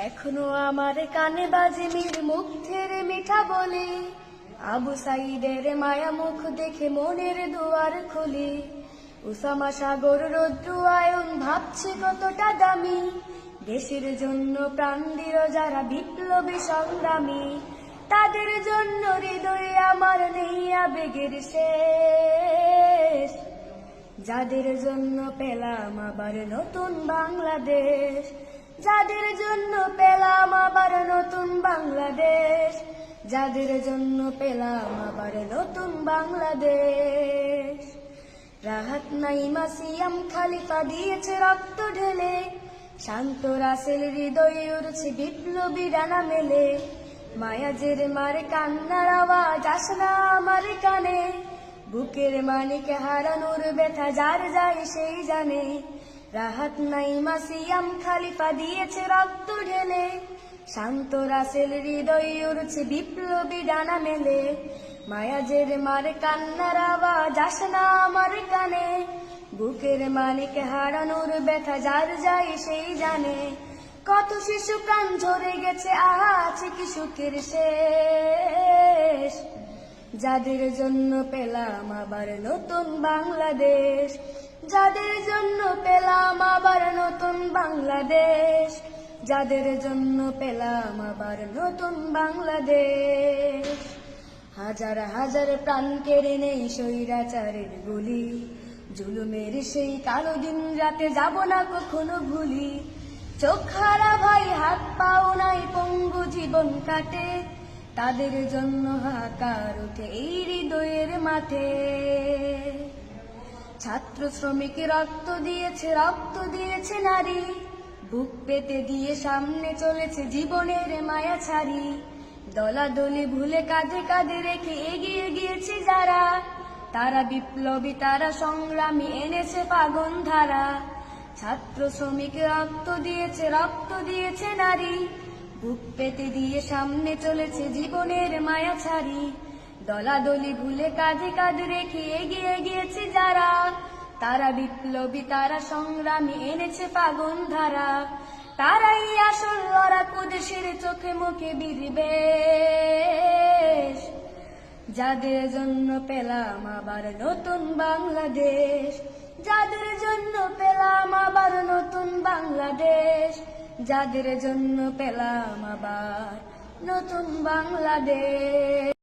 এখনো আমার কানে বাজে মীর মুগ্ধের মিঠা বলে, আবু সাইদের মায়া মুখ দেখে মনের দুয়ার খুলে। উসামা সাগর রৌদ্র আয়ন ভাবছে কতটা দামি, দেশের জন্য প্রাণ দিল যারা বিপ্লবী সংগ্রামী। তাদের জন্য হৃদয়ে আমার নেই আবেগের শেষ, যাদের জন্য পেলাম আবার নতুন বাংলাদেশ, যাদের জন্য পেলাম আবার নতুন বাংলাদেশ, যাদের জন্য পেলাম আবার নতুন বাংলাদেশ। রাহাত নাইমা সিয়াম খালিফা দিয়েছে রক্ত ঢেলে, শান্ত রাসেল হৃদয়ে উড়ছে বিপ্লবী ডানা মেলে। মায়াজের মারে কান্নার আওয়াজ আসনা আমার কানে, বুকের মানিকে হারানোর ব্যথা যার যায় সেই জানে। রাহাত নাইমা সিয়াম খালিফা দিয়েছে রক্ত ঢেলে, শান্ত রাসেল হৃদয়ে উড়ছে বিপ্লবী ডানা মেলে। মায়াজের মারে কান্নার আওয়াজ আসনা আমার কানে, বুকের মানিকে হারানোর ব্যথা যার যায় সেই জানে। কত শিশু প্রাণ ঝরে গেছে, আহা আছে কি সুখের শেষ, যাদের জন্য পেলাম আবার নতুন বাংলাদেশ, যাদের জন্য পেলাম আবার নতুন বাংলাদেশ, যাদের জন্য পেলাম আবার নতুন বাংলাদেশ। হাজার হাজার প্রাণ কেড়ে নেই স্বৈরাচারের গুলি, জুলুমের সেই কালো দিন রাতে যাব না কখনো ভুলি। চোখ হারা ভাই হাত পাও নাই পঙ্গু জীবন কাটে, তাদের জন্য হাহাকার ওঠে এই হৃদয়ের মাঠে। ছাত্র শ্রমিক রক্ত দিয়েছে নারী, বুক পেতে দিয়ে সামনে চলেছে জীবনের মায়া ছাড়ি। দলাদলি ভুলে কাঁধে কাঁধে রেখে এগিয়ে গিয়েছে যারা, তারা বিপ্লবী তারা সংগ্রামী এনেছে ফাগুন ধারা। ছাত্র শ্রমিক রক্ত দিয়েছে নারী, বুক পেতে দিয়ে সামনে চলেছে জীবনের মায়া ছাড়ি। দলাদলি ভুলে কাঁধে কাঁধে রেখে এগিয়ে গিয়েছে যারা, তারা বিপ্লবী তারা সংগ্রামী এনেছে ফাগুন ধারা। তারাই আসল লড়াকু দেশের চোখে মুখে বিদ্বেষ, যাদের জন্য পেলাম আবার নতুন বাংলাদেশ, যাদের জন্য পেলাম আবার নতুন বাংলাদেশ, যাদের জন্য পেলাম আবার নতুন বাংলাদেশ।